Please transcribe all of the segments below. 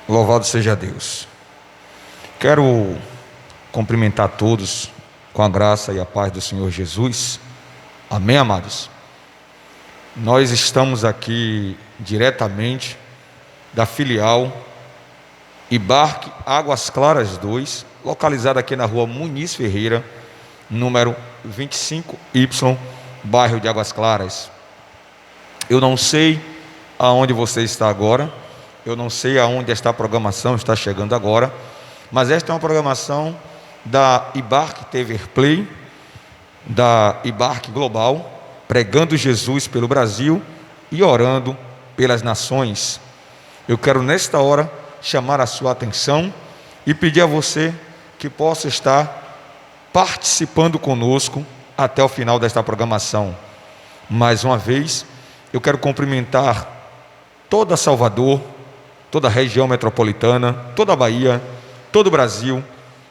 Louvado seja Deus. Quero cumprimentar todos com a graça e a paz do Senhor Jesus. Amém, amados? Nós estamos aqui diretamente da filial Ibarque Águas Claras 2, localizada aqui na rua Muniz Ferreira, número 25Y, bairro de Águas Claras. Eu não sei aonde você está agora, eu não sei aonde esta programação está chegando agora, mas esta é uma programação da Ibarque TV Play, da Ibarque Global, pregando Jesus pelo Brasil e orando pelas nações. Eu quero nesta hora chamar a sua atenção e pedir a você que possa estar participando conosco até o final desta programação. Mais uma vez, eu quero cumprimentar toda Salvador, toda a região metropolitana, toda a Bahia, todo o Brasil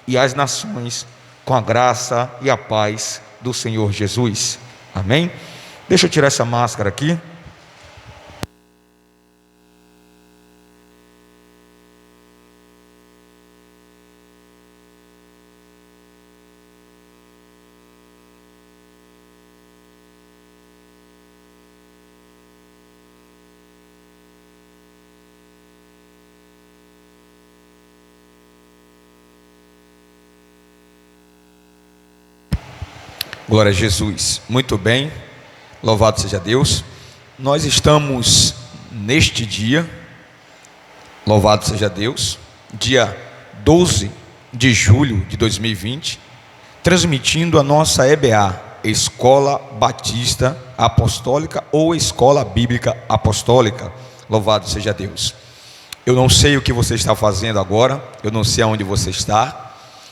e as nações com a graça e a paz do Senhor Jesus. Amém? Deixa eu tirar essa máscara aqui. Glória a Jesus. Muito bem, louvado seja Deus. Nós estamos neste dia, louvado seja Deus, dia 12 de julho de 2020, transmitindo a nossa EBA, Escola Batista Apostólica ou Escola Bíblica Apostólica. Louvado seja Deus. Eu não sei o que você está fazendo agora, eu não sei aonde você está,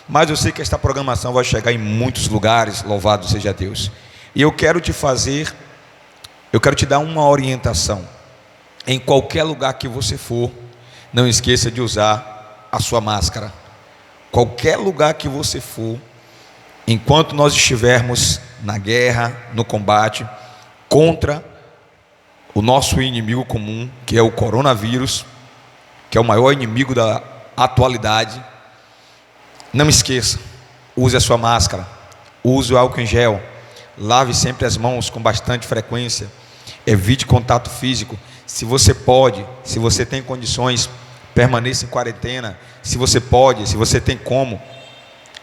mas eu sei que esta programação vai chegar em muitos lugares, louvado seja Deus. E eu quero te dar uma orientação. Em qualquer lugar que você for, não esqueça de usar a sua máscara. Qualquer lugar que você for, enquanto nós estivermos na guerra, no combate, contra o nosso inimigo comum, que é o coronavírus, que é o maior inimigo da atualidade, não esqueça, use a sua máscara, use o álcool em gel, lave sempre as mãos com bastante frequência, evite contato físico. Se você pode, se você tem condições, permaneça em quarentena. Se você pode, se você tem como,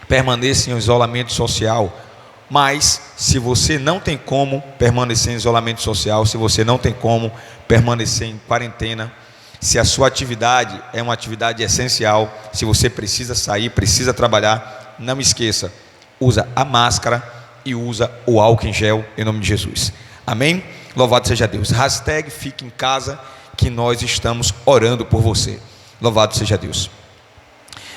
permaneça em isolamento social. Mas se você não tem como permanecer em isolamento social, se você não tem como permanecer em quarentena, se a sua atividade é uma atividade essencial, se você precisa sair, precisa trabalhar, não esqueça, usa a máscara e usa o álcool em gel em nome de Jesus. Amém? Louvado seja Deus. Hashtag fique em casa, que nós estamos orando por você. Louvado seja Deus.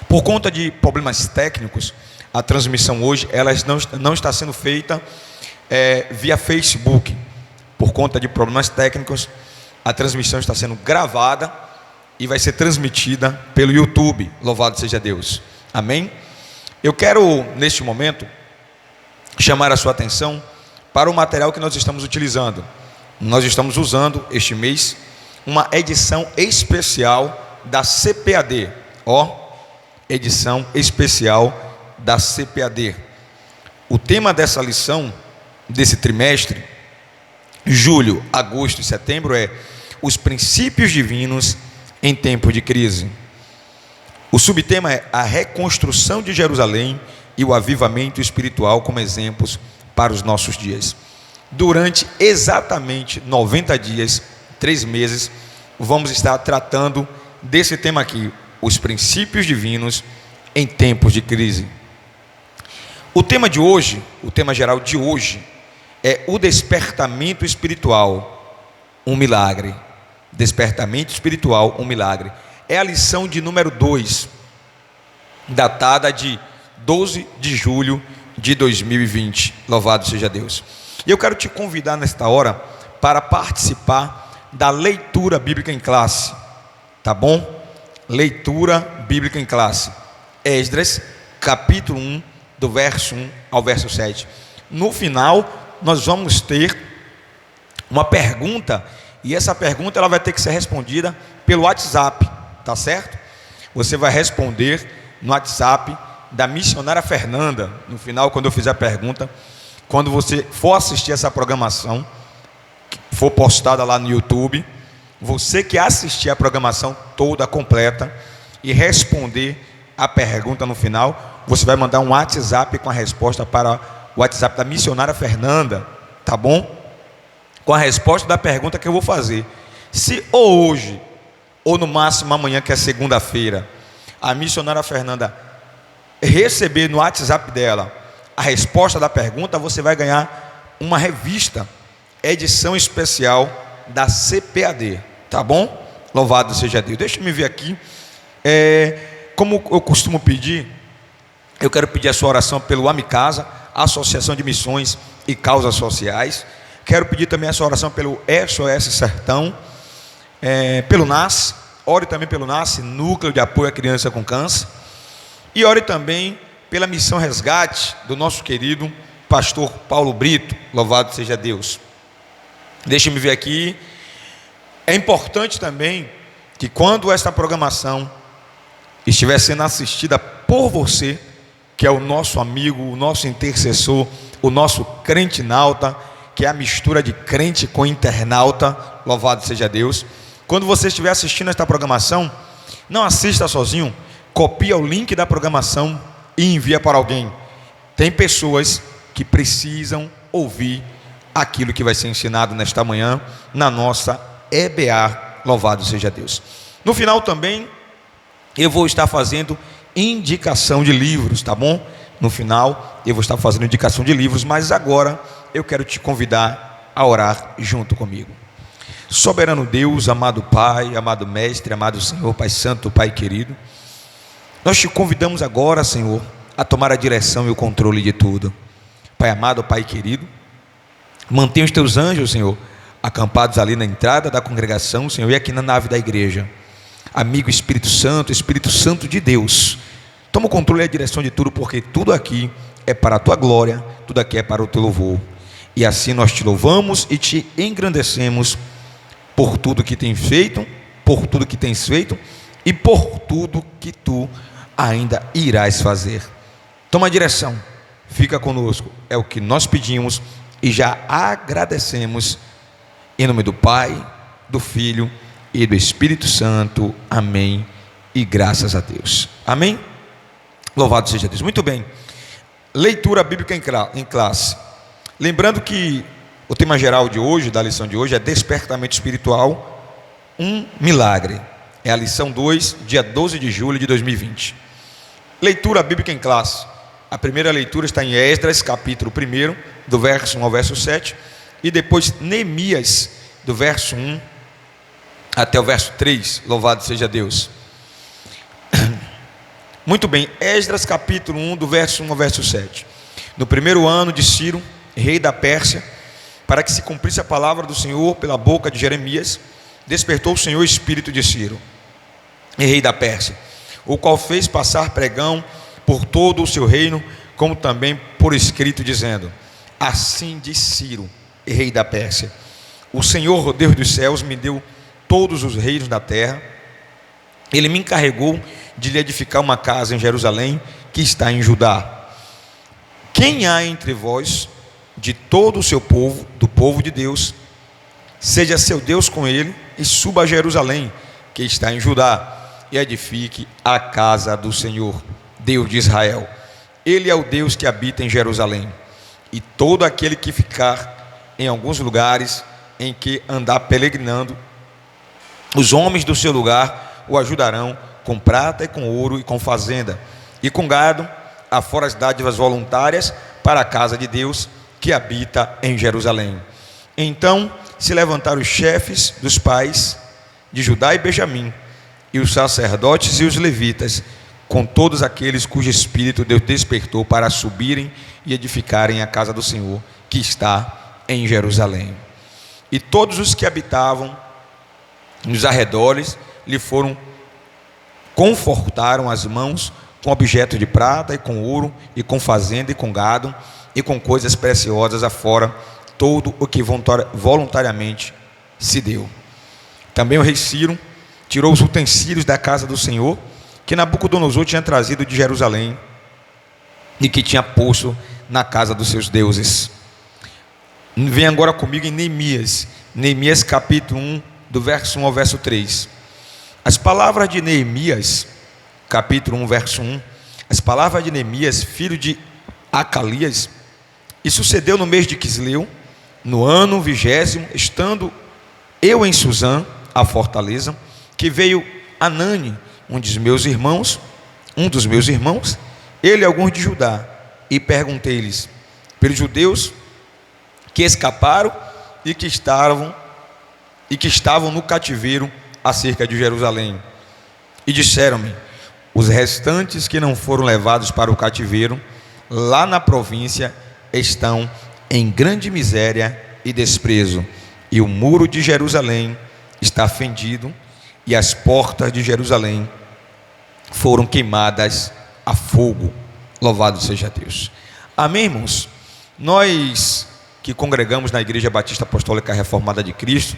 Por conta de problemas técnicos, a transmissão hoje ela não está sendo feita via Facebook. Por conta de problemas técnicos, a transmissão está sendo gravada e vai ser transmitida pelo YouTube. Louvado seja Deus. Amém? Eu quero, neste momento, chamar a sua atenção para o material que nós estamos utilizando. Nós estamos usando, este mês, uma edição especial da CPAD. Edição especial da CPAD. O tema dessa lição, desse trimestre, julho, agosto e setembro, é os princípios divinos em tempo de crise. O subtema é a reconstrução de Jerusalém e o avivamento espiritual como exemplos para os nossos dias. Durante exatamente 90 dias, 3 meses, vamos estar tratando desse tema aqui, os princípios divinos em tempos de crise. O tema de hoje, o tema geral de hoje, é o despertamento espiritual, um milagre. Despertamento espiritual, um milagre. É a lição de número 2, datada de 12 de julho de 2020. Louvado seja Deus. E eu quero te convidar nesta hora para participar da leitura bíblica em classe. Tá bom? Leitura bíblica em classe. Esdras, capítulo 1, do verso 1 ao verso 7. No final, nós vamos ter uma pergunta, e essa pergunta ela vai ter que ser respondida pelo WhatsApp, tá certo? você vai responder no WhatsApp da missionária Fernanda. No final, quando eu fizer a pergunta, quando você for assistir essa programação, que for postada lá no YouTube, você que assistir a programação toda completa e responder a pergunta no final, você vai mandar um WhatsApp com a resposta para o WhatsApp da missionária Fernanda, tá bom? Com a resposta da pergunta que eu vou fazer. Se ou hoje, ou no máximo amanhã, que é segunda-feira, a missionária Fernanda receber no WhatsApp dela a resposta da pergunta, você vai ganhar uma revista, edição especial da CPAD, tá bom? Louvado seja Deus. Deixa eu me ver aqui. Como eu costumo pedir, eu quero pedir a sua oração pelo Amicasa, Associação de Missões e Causas Sociais. Quero pedir também a sua oração pelo SOS Sertão, pelo NAS. Ore também pelo NAS, Núcleo de Apoio à Criança com Câncer. E ore também pela Missão Resgate do nosso querido pastor Paulo Brito. Louvado seja Deus. Deixa-me ver aqui. É importante também que quando esta programação estiver sendo assistida por você, que é o nosso amigo, o nosso intercessor, o nosso crentinauta, que é a mistura de crente com internauta, louvado seja Deus. Quando você estiver assistindo esta programação, não assista sozinho, copia o link da programação e envia para alguém. Tem pessoas que precisam ouvir aquilo que vai ser ensinado nesta manhã na nossa EBA, louvado seja Deus. No final também eu vou estar fazendo indicação de livros, tá bom? No final eu vou estar fazendo indicação de livros, mas agora eu quero te convidar a orar junto comigo. Soberano Deus, amado Pai, amado Mestre, amado Senhor, Pai Santo, Pai querido, nós te convidamos agora, Senhor, a tomar a direção e o controle de tudo. Pai amado, Pai querido, mantenha os teus anjos, Senhor, acampados ali na entrada da congregação, Senhor, e aqui na nave da igreja. Amigo Espírito Santo de Deus, toma o controle e a direção de tudo, porque tudo aqui é para a tua glória, tudo aqui é para o teu louvor. E assim nós te louvamos e te engrandecemos por tudo que tens feito, por tudo que tens feito e por tudo que tu ainda irás fazer. Toma a direção, fica conosco, é o que nós pedimos e já agradecemos, em nome do Pai, do Filho e do Espírito Santo, amém, e graças a Deus, amém. Louvado seja Deus. Muito bem, leitura bíblica em classe. Lembrando que o tema geral de hoje, da lição de hoje, é despertamento espiritual, um milagre. É a lição 2, dia 12 de julho de 2020. Leitura bíblica em classe. A primeira leitura está em Esdras, capítulo 1, do verso 1 ao verso 7, e depois Neemias, do verso 1 até o verso 3, louvado seja Deus. Muito bem, Esdras capítulo 1, do verso 1 ao verso 7. No primeiro ano de Ciro, rei da Pérsia, para que se cumprisse a palavra do Senhor pela boca de Jeremias, despertou o Senhor o espírito de Ciro, rei da Pérsia, o qual fez passar pregão por todo o seu reino, como também por escrito, dizendo: assim diz Ciro, rei da Pérsia: o Senhor Deus dos céus me deu todos os reinos da terra. Ele me encarregou de lhe edificar uma casa em Jerusalém, que está em Judá. Quem há entre vós, de todo o seu povo, do povo de Deus, seja seu Deus com ele, e suba a Jerusalém, que está em Judá, e edifique a casa do Senhor, Deus de Israel. Ele é o Deus que habita em Jerusalém. E todo aquele que ficar em alguns lugares em que andar peregrinando, os homens do seu lugar o ajudarão com prata e com ouro e com fazenda e com gado, afora as dádivas voluntárias para a casa de Deus que habita em Jerusalém. Então se levantaram os chefes dos pais de Judá e Benjamim, e os sacerdotes e os levitas, com todos aqueles cujo espírito Deus despertou para subirem e edificarem a casa do Senhor que está em Jerusalém. E todos os que habitavam nos arredores lhe confortaram as mãos com objetos de prata e com ouro e com fazenda e com gado e com coisas preciosas afora todo o que voluntariamente se deu. Também o rei Ciro tirou os utensílios da casa do Senhor que Nabucodonosor tinha trazido de Jerusalém e que tinha posto na casa dos seus deuses. Vem agora comigo em Neemias capítulo 1, do verso 1 ao verso 3. As palavras de Neemias, capítulo 1, verso 1. As palavras de Neemias, filho de Acalias. E sucedeu no mês de Quisleu, no ano 20º, estando eu em Suzã, a fortaleza, que veio Anani, um dos meus irmãos, ele e alguns de Judá, e perguntei-lhes pelos judeus que escaparam e que estavam no cativeiro acerca de Jerusalém. E disseram-me: os restantes que não foram levados para o cativeiro, lá na província, estão em grande miséria e desprezo, e o muro de Jerusalém está fendido, e as portas de Jerusalém foram queimadas a fogo. Louvado seja Deus. Amém, irmãos? Nós que congregamos na Igreja Batista Apostólica Reformada de Cristo,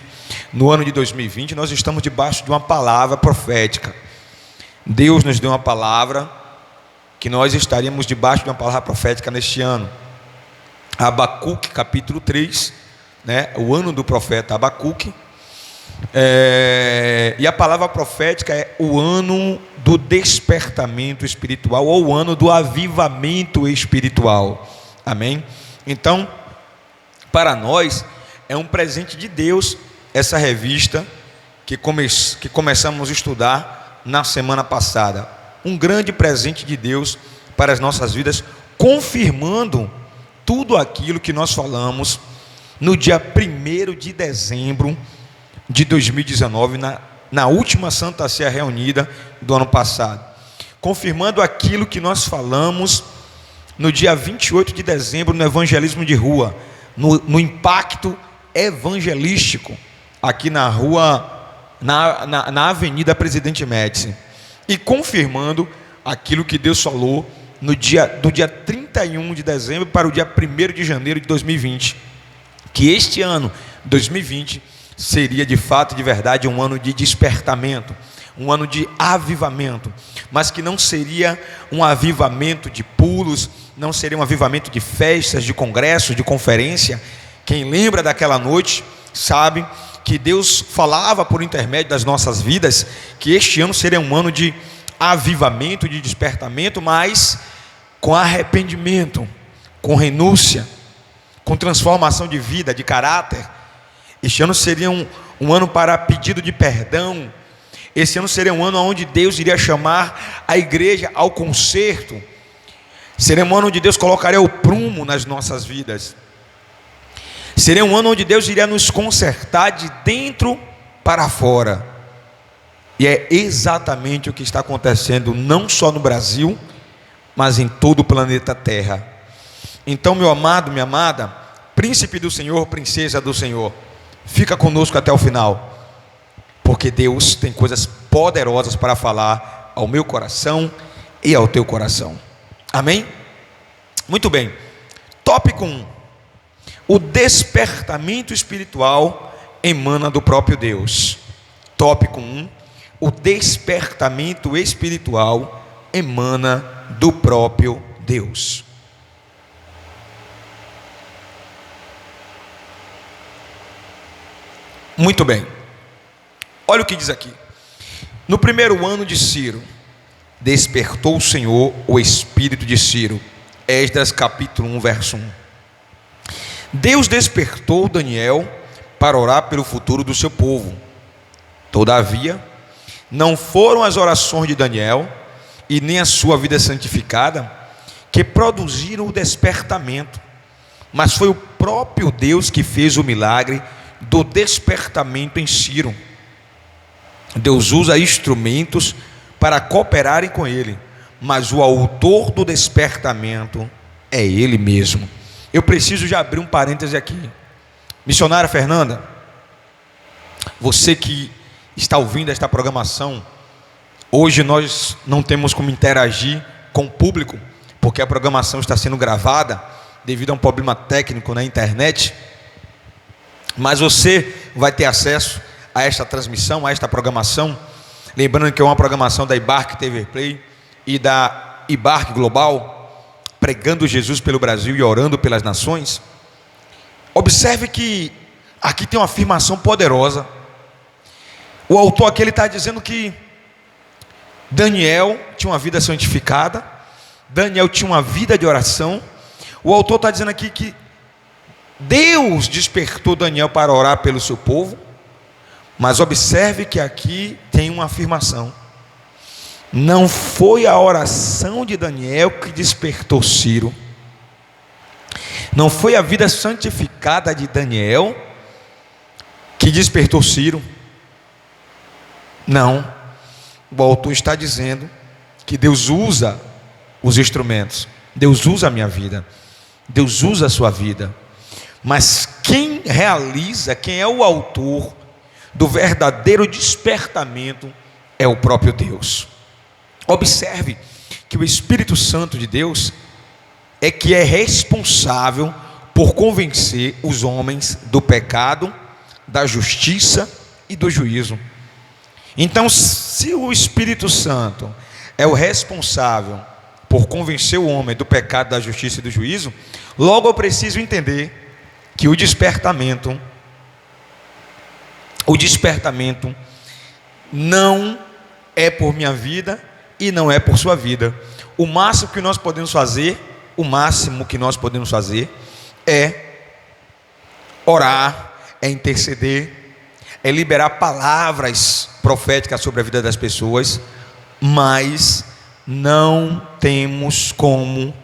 no ano de 2020, nós estamos debaixo de uma palavra profética. Deus nos deu uma palavra que nós estaríamos debaixo de uma palavra profética neste ano. Abacuque capítulo 3, o ano do profeta Abacuque, e a palavra profética é o ano do despertamento espiritual, ou o ano do avivamento espiritual. Amém? Então, para nós é um presente de Deus essa revista que começamos a estudar na semana passada. Um grande presente de Deus para as nossas vidas, confirmando tudo aquilo que nós falamos no dia 1º de dezembro de 2019, na última Santa Ceia reunida do ano passado, confirmando aquilo que nós falamos no dia 28 de dezembro no evangelismo de rua, no impacto evangelístico aqui na rua, na Avenida Presidente Médici, e confirmando aquilo que Deus falou do dia 31 de dezembro para o dia 1º de janeiro de 2020, que este ano, 2020, seria de fato, de verdade, um ano de despertamento, um ano de avivamento, mas que não seria um avivamento de pulos, não seria um avivamento de festas, de congressos, de conferência. Quem lembra daquela noite sabe que Deus falava por intermédio das nossas vidas que este ano seria um ano de avivamento, de despertamento, mas com arrependimento, com renúncia, com transformação de vida, de caráter. Este ano seria um ano para pedido de perdão. Esse ano seria um ano onde Deus iria chamar a igreja ao conserto. Seria um ano onde Deus colocaria o prumo nas nossas vidas. Seria um ano onde Deus iria nos consertar de dentro para fora. E é exatamente o que está acontecendo, não só no Brasil, mas em todo o planeta Terra. Então, meu amado, minha amada, príncipe do Senhor, princesa do Senhor, fica conosco até o final, porque Deus tem coisas poderosas para falar ao meu coração e ao teu coração. Amém? Muito bem. Tópico 1. O despertamento espiritual emana do próprio Deus. Tópico 1. O despertamento espiritual emana do próprio Deus. Muito bem. Olha o que diz aqui. No primeiro ano de Ciro, despertou o Senhor o espírito de Ciro. Esdras capítulo 1, verso 1. Deus despertou Daniel para orar pelo futuro do seu povo. Todavia, não foram as orações de Daniel e nem a sua vida santificada que produziram o despertamento, mas foi o próprio Deus que fez o milagre do despertamento em Ciro. Deus usa instrumentos para cooperarem com ele, mas o autor do despertamento é ele mesmo. Eu preciso de abrir um parêntese aqui. Missionária Fernanda, você que está ouvindo esta programação, hoje nós não temos como interagir com o público, porque a programação está sendo gravada devido a um problema técnico na internet, mas você vai ter acesso a esta transmissão, a esta programação, Lembrando que é uma programação da Ibark TV Play e da Ibark Global, pregando Jesus pelo Brasil e orando pelas nações. Observe que aqui tem uma afirmação poderosa. O autor aqui está dizendo que Daniel tinha uma vida santificada, Daniel tinha uma vida de oração. O autor está dizendo aqui que Deus despertou Daniel para orar pelo seu povo. Mas observe que aqui tem uma afirmação: não foi a oração de Daniel que despertou Ciro, não foi a vida santificada de Daniel que despertou Ciro. Não, o autor está dizendo que Deus usa os instrumentos, Deus usa a minha vida, Deus usa a sua vida, mas quem realiza, quem é o autor do verdadeiro despertamento é o próprio Deus. Observe que o Espírito Santo de Deus é que é responsável por convencer os homens do pecado, da justiça e do juízo. Então, se o Espírito Santo é o responsável por convencer o homem do pecado, da justiça e do juízo, logo eu preciso entender que o despertamento não é por minha vida e não é por sua vida. O máximo que nós podemos fazer é orar, é interceder, é liberar palavras proféticas sobre a vida das pessoas, mas não temos como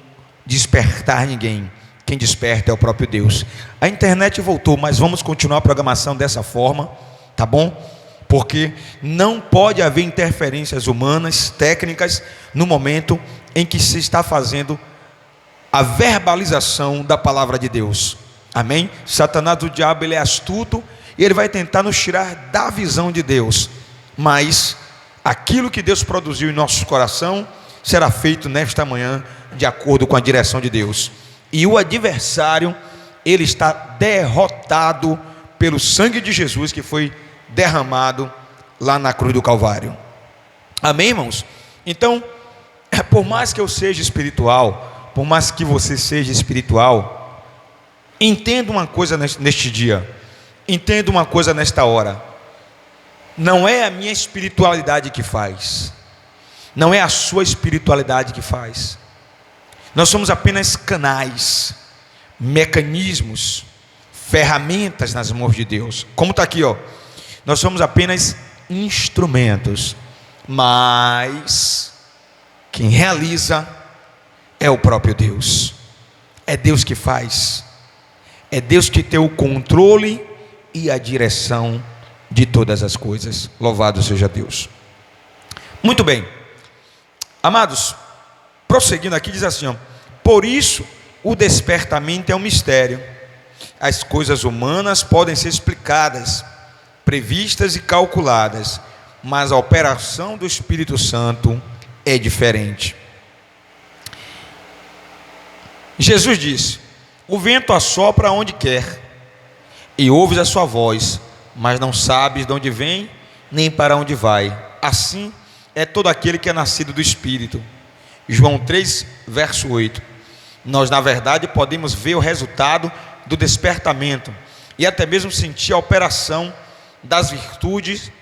despertar ninguém. Quem desperta é o próprio Deus. A internet voltou, mas vamos continuar a programação dessa forma, tá bom? Porque não pode haver interferências humanas, técnicas, no momento em que se está fazendo a verbalização da palavra de Deus. Amém? Satanás, o diabo, ele é astuto e ele vai tentar nos tirar da visão de Deus. Mas aquilo que Deus produziu em nosso coração será feito nesta manhã de acordo com a direção de Deus. E o adversário, ele está derrotado pelo sangue de Jesus que foi derramado lá na cruz do Calvário. Amém, irmãos? Então, por mais que eu seja espiritual, por mais que você seja espiritual, entenda uma coisa neste dia, entenda uma coisa nesta hora: não é a minha espiritualidade que faz, não é a sua espiritualidade que faz. Nós somos apenas canais, mecanismos, ferramentas nas mãos de Deus. Como está aqui, ó, nós somos apenas instrumentos, mas quem realiza é o próprio Deus. É Deus que faz, é Deus que tem o controle e a direção de todas as coisas. Louvado seja Deus. Muito bem, amados, prosseguindo aqui, diz assim, ó: por isso o despertamento é um mistério. As coisas humanas podem ser explicadas, previstas e calculadas, mas a operação do Espírito Santo é diferente. Jesus disse: o vento assopra onde quer, e ouves a sua voz, mas não sabes de onde vem, nem para onde vai. Assim é todo aquele que é nascido do Espírito. João 3, verso 8. Nós, na verdade, podemos ver o resultado do despertamento e até mesmo sentir a operação das virtudes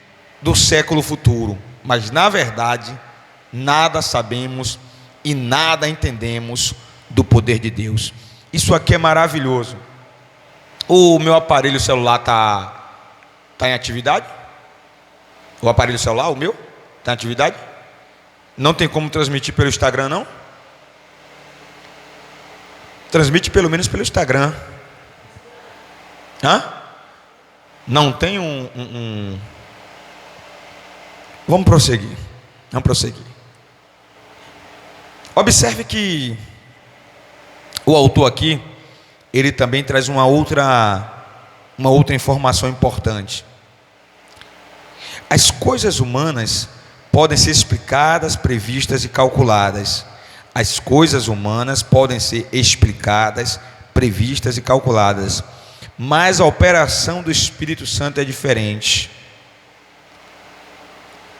do século futuro, mas na verdade nada sabemos e nada entendemos do poder de Deus. Isso aqui é maravilhoso. O meu aparelho celular está em atividade? O aparelho celular, o meu, está em atividade? Não tem como transmitir pelo Instagram, não? Transmite pelo menos pelo Instagram. Hã? Não tem Vamos prosseguir. Observe que o autor aqui, ele também traz uma outra informação importante. As coisas humanas podem ser explicadas, previstas e calculadas. As coisas humanas podem ser explicadas, previstas e calculadas, mas a operação do Espírito Santo é diferente.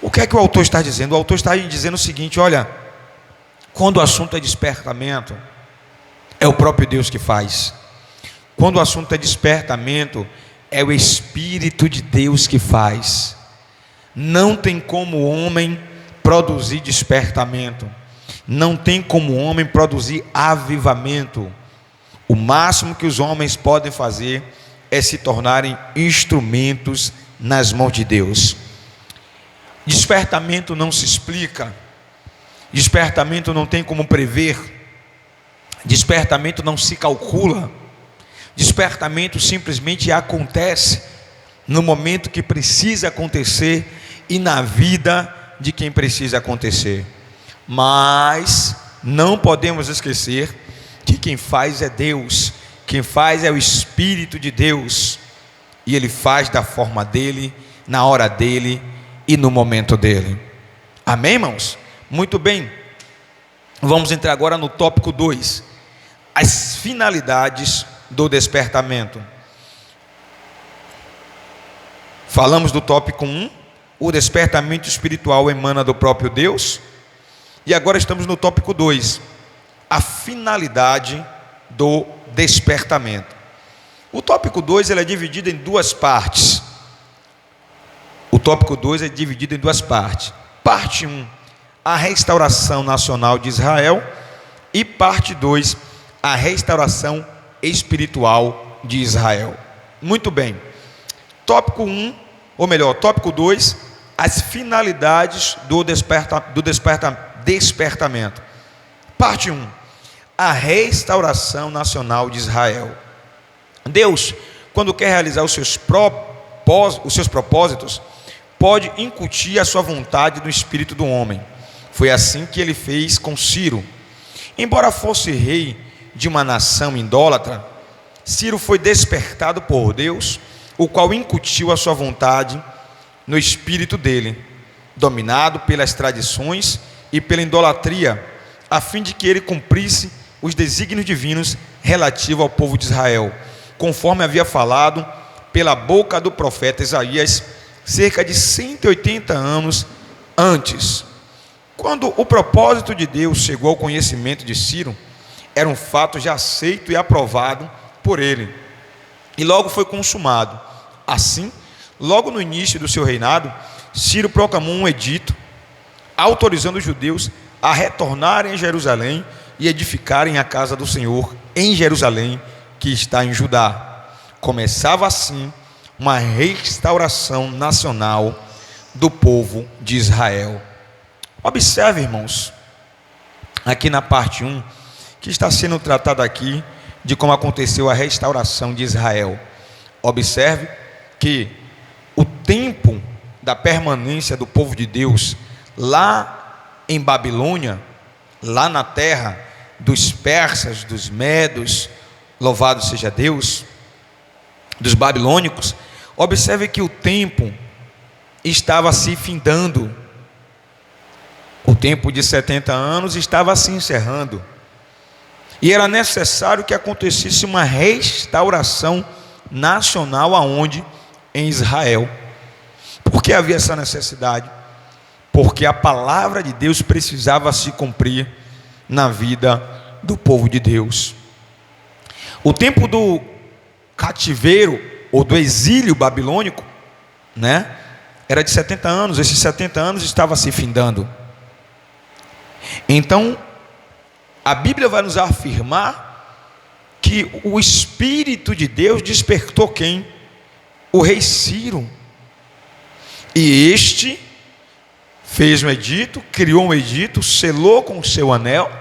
O que é que o autor está dizendo? O autor está dizendo o seguinte: olha, quando o assunto é despertamento, é o próprio Deus que faz. Quando o assunto é despertamento, é o Espírito de Deus que faz. Não tem como o homem produzir despertamento, não tem como o homem produzir avivamento. O máximo que os homens podem fazer é se tornarem instrumentos nas mãos de Deus. Despertamento não se explica, despertamento não tem como prever, despertamento não se calcula, despertamento simplesmente acontece no momento que precisa acontecer e na vida de quem precisa acontecer. Mas não podemos esquecer que quem faz é Deus, quem faz é o Espírito de Deus, e Ele faz da forma dEle, na hora dEle e no momento dEle. Amém, irmãos? Muito bem, vamos entrar agora no tópico 2, as finalidades do despertamento. Falamos do tópico 1, o despertamento espiritual emana do próprio Deus, e agora estamos no tópico 2, a finalidade do despertamento. O tópico 2 ele é dividido em duas partes. O tópico 2 é dividido em duas partes. Parte 1, a restauração nacional de Israel, e parte 2, a restauração espiritual de Israel. Muito bem. Tópico 1, ou melhor, tópico 2, as finalidades do despertamento. Parte 1, a restauração nacional de Israel. Deus, quando quer realizar os seus propósitos, pode incutir a sua vontade no espírito do homem. Foi assim que ele fez com Ciro. Embora fosse rei de uma nação idólatra, Ciro foi despertado por Deus, o qual incutiu a sua vontade no espírito dele, dominado pelas tradições e pela idolatria, a fim de que ele cumprisse os desígnios divinos relativos ao povo de Israel, conforme havia falado pela boca do profeta Isaías, cerca de 180 anos antes. Quando o propósito de Deus chegou ao conhecimento de Ciro, era um fato já aceito e aprovado por ele, e logo foi consumado. Assim, logo no início do seu reinado, Ciro proclamou um edito, autorizando os judeus a retornarem a Jerusalém e edificarem a casa do Senhor em Jerusalém, que está em Judá. Começava assim uma restauração nacional do povo de Israel. Observe, irmãos, aqui na parte 1, que está sendo tratado aqui de como aconteceu a restauração de Israel. Observe que o tempo da permanência do povo de Deus lá em Babilônia, lá na terra dos persas, dos medos, louvado seja Deus, dos babilônicos, observe que o tempo estava se findando, o tempo de 70 anos estava se encerrando, e era necessário que acontecesse uma restauração nacional aonde? Em Israel. Por que havia essa necessidade? Porque a palavra de Deus precisava se cumprir na vida do povo de Deus. O tempo do cativeiro ou do exílio babilônico, né, era de 70 anos. Esses 70 anos estava se findando. Então, a Bíblia vai nos afirmar que o Espírito de Deus despertou quem? O rei Ciro. E este fez um edito, criou um edito, selou com o seu anel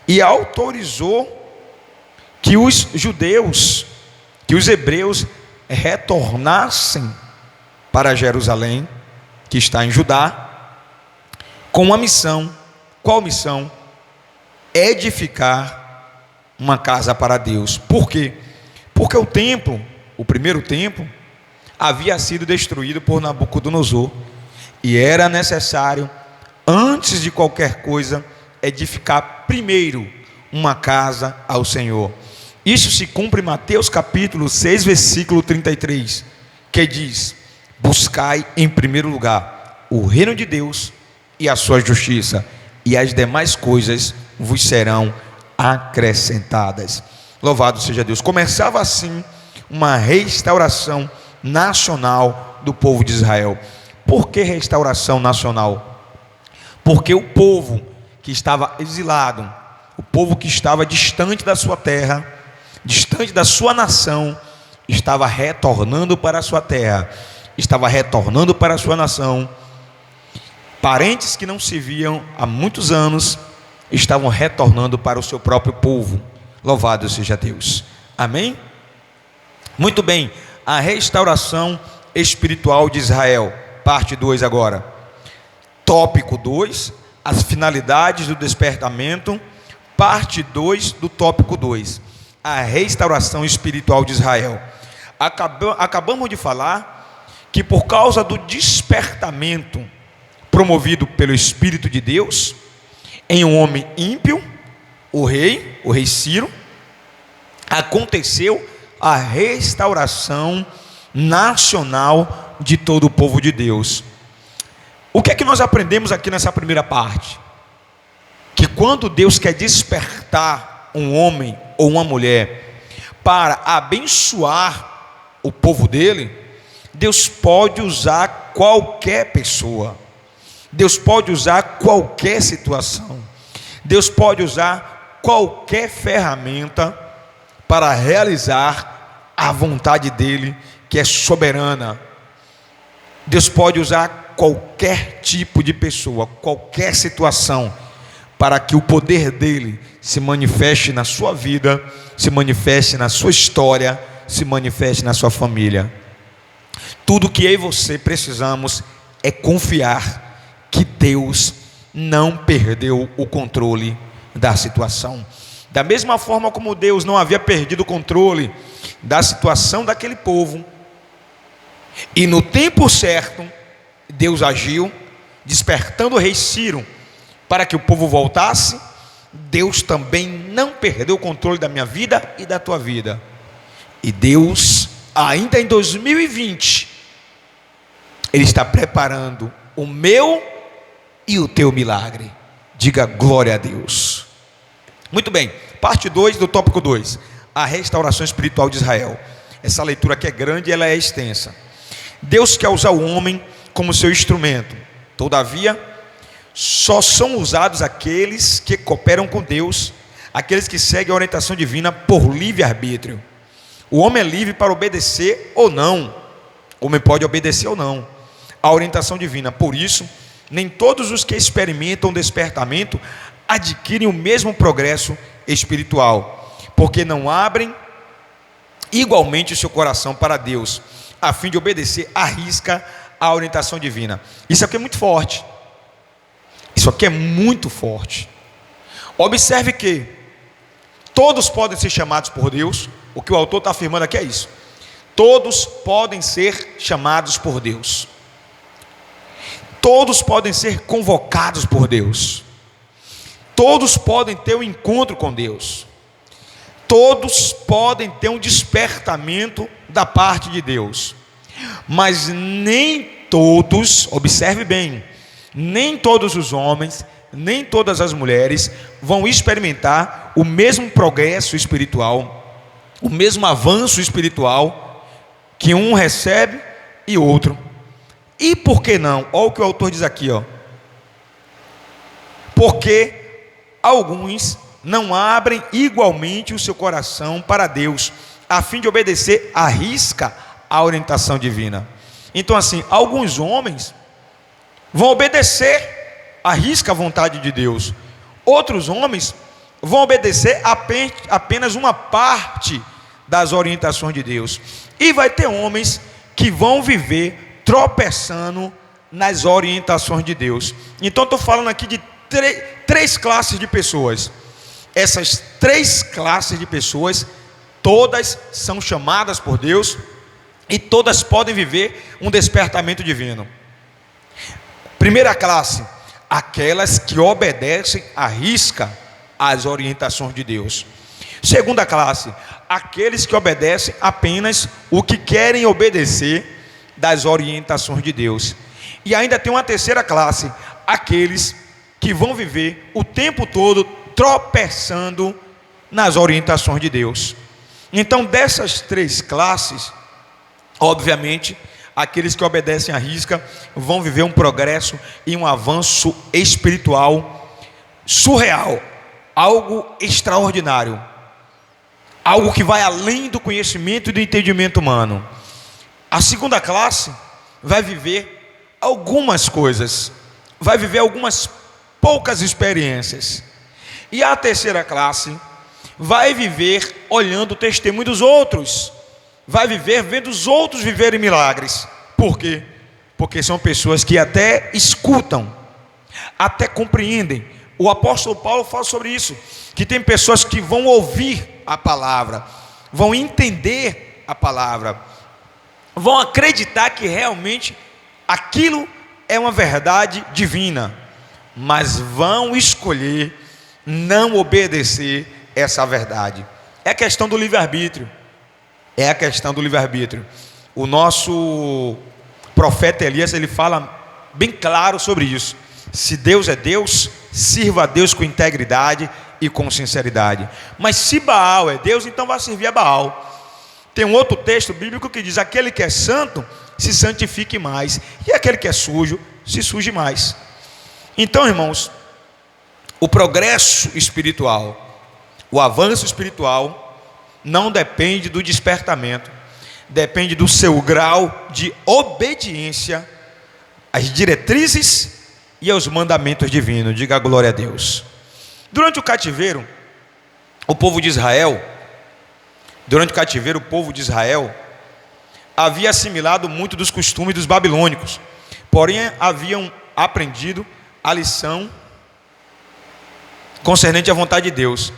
e autorizou que os judeus, que os hebreus retornassem para Jerusalém, que está em Judá, com uma missão. Qual missão? Edificar uma casa para Deus. Por quê? Porque o templo, o primeiro templo, havia sido destruído por Nabucodonosor, e era necessário, antes de qualquer coisa, edificar primeiro uma casa ao Senhor. Isso se cumpre em Mateus capítulo 6, versículo 33, que diz: buscai em primeiro lugar o reino de Deus e a sua justiça, e as demais coisas vos serão acrescentadas. Louvado seja Deus. Começava assim uma restauração nacional do povo de Israel. Por que restauração nacional? Porque o povo que estava exilado, o povo que estava distante da sua terra, distante da sua nação, estava retornando para a sua terra, estava retornando para a sua nação. Parentes que não se viam há muitos anos estavam retornando para o seu próprio povo. Louvado seja Deus. Amém? Muito bem, a restauração espiritual de Israel, parte 2 agora. Tópico 2, as finalidades do despertamento, parte 2 do tópico 2, a restauração espiritual de Israel. Acabamos de falar que por causa do despertamento promovido pelo Espírito de Deus em um homem ímpio, o rei Ciro, aconteceu a restauração nacional de todo o povo de Deus. O que é que nós aprendemos aqui nessa primeira parte? Que quando Deus quer despertar um homem ou uma mulher para abençoar o povo dele, Deus pode usar qualquer pessoa, Deus pode usar qualquer situação, Deus pode usar qualquer ferramenta para realizar a vontade dele, que é soberana. Deus pode usar qualquer tipo de pessoa, qualquer situação, para que o poder dele se manifeste na sua vida, se manifeste na sua história, se manifeste na sua família. Tudo que eu e você precisamos é confiar que Deus não perdeu o controle da situação. Da mesma forma como Deus não havia perdido o controle da situação daquele povo, e no tempo certo Deus agiu, despertando o rei Ciro para que o povo voltasse, Deus também não perdeu o controle da minha vida e da tua vida. E Deus, ainda em 2020, Ele está preparando o meu e o teu milagre. Diga glória a Deus. Muito bem, parte 2 do tópico 2, a restauração espiritual de Israel. Essa leitura aqui é grande e ela é extensa. Deus quer usar o homem como seu instrumento, todavia só são usados aqueles que cooperam com Deus, aqueles que seguem a orientação divina por livre-arbítrio. O homem é livre para obedecer ou não, o homem pode obedecer ou não à orientação divina. Por isso, nem todos os que experimentam o despertamento adquirem o mesmo progresso espiritual, porque não abrem igualmente o seu coração para Deus, a fim de obedecer à risca a orientação divina. Isso aqui é muito forte. Isso aqui é muito forte. Observe que todos podem ser chamados por Deus. O que o autor está afirmando aqui é isso. Todos podem ser chamados por Deus. Todos podem ser convocados por Deus. Todos podem ter um encontro com Deus. Todos podem ter um despertamento da parte de Deus. Mas nem todos, observe bem, nem todos os homens, nem todas as mulheres vão experimentar o mesmo progresso espiritual, o mesmo avanço espiritual que um recebe e outro. E por que não? Olha o que o autor diz aqui, ó. Porque alguns não abrem igualmente o seu coração para Deus, a fim de obedecer à risca a orientação divina. Então assim, alguns homens vão obedecer à risca a vontade de Deus, outros homens vão obedecer apenas uma parte das orientações de Deus, e vai ter homens que vão viver tropeçando nas orientações de Deus. Então estou falando aqui de três classes de pessoas. Essas três classes de pessoas, todas são chamadas por Deus e todas podem viver um despertamento divino. Primeira classe, aquelas que obedecem à risca às orientações de Deus. Segunda classe, aqueles que obedecem apenas o que querem obedecer das orientações de Deus. E ainda tem uma terceira classe, aqueles que vão viver o tempo todo tropeçando nas orientações de Deus. Então, dessas três classes, obviamente, aqueles que obedecem à risca vão viver um progresso e um avanço espiritual surreal, algo extraordinário, algo que vai além do conhecimento e do entendimento humano. A segunda classe vai viver algumas coisas, vai viver algumas poucas experiências. E a terceira classe vai viver olhando o testemunho dos outros, vai viver vendo os outros viverem milagres. Por quê? Porque são pessoas que até escutam, até compreendem. O apóstolo Paulo fala sobre isso, que tem pessoas que vão ouvir a palavra, vão entender a palavra, vão acreditar que realmente aquilo é uma verdade divina, mas vão escolher não obedecer essa verdade. É a questão do livre-arbítrio. É a questão do livre-arbítrio. O nosso profeta Elias, ele fala bem claro sobre isso. Se Deus é Deus, sirva a Deus com integridade e com sinceridade. Mas se Baal é Deus, então vai servir a Baal. Tem um outro texto bíblico que diz: aquele que é santo, se santifique mais, e aquele que é sujo, se suje mais. Então, irmãos, o progresso espiritual, o avanço espiritual, não depende do despertamento, depende do seu grau de obediência às diretrizes e aos mandamentos divinos. Diga glória a Deus. Durante o cativeiro, o povo de Israel havia assimilado muito dos costumes dos babilônicos, porém haviam aprendido a lição concernente à vontade de Deus: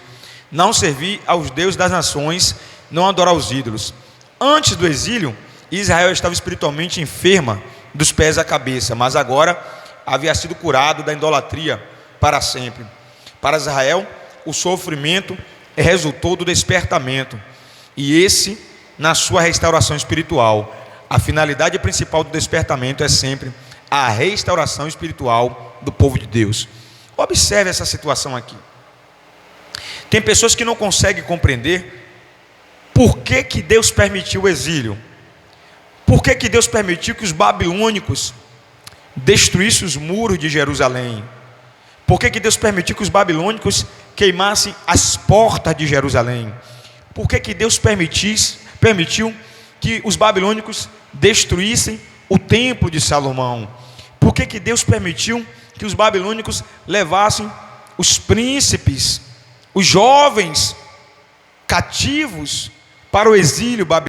não servir aos deuses das nações, não adorar os ídolos. Antes do exílio, Israel estava espiritualmente enferma dos pés à cabeça, mas agora havia sido curado da idolatria para sempre. Para Israel, o sofrimento resultou do despertamento, e esse na sua restauração espiritual. A finalidade principal do despertamento é sempre a restauração espiritual do povo de Deus. Observe essa situação aqui. Tem pessoas que não conseguem compreender por que Deus permitiu o exílio. Por que Deus permitiu que os babilônicos destruíssem os muros de Jerusalém? Por que Deus permitiu que os babilônicos queimassem as portas de Jerusalém? Por que Deus permitiu que os babilônicos destruíssem o templo de Salomão? Por que Deus permitiu que os babilônicos levassem os príncipes, os jovens cativos para o exílio babilônico?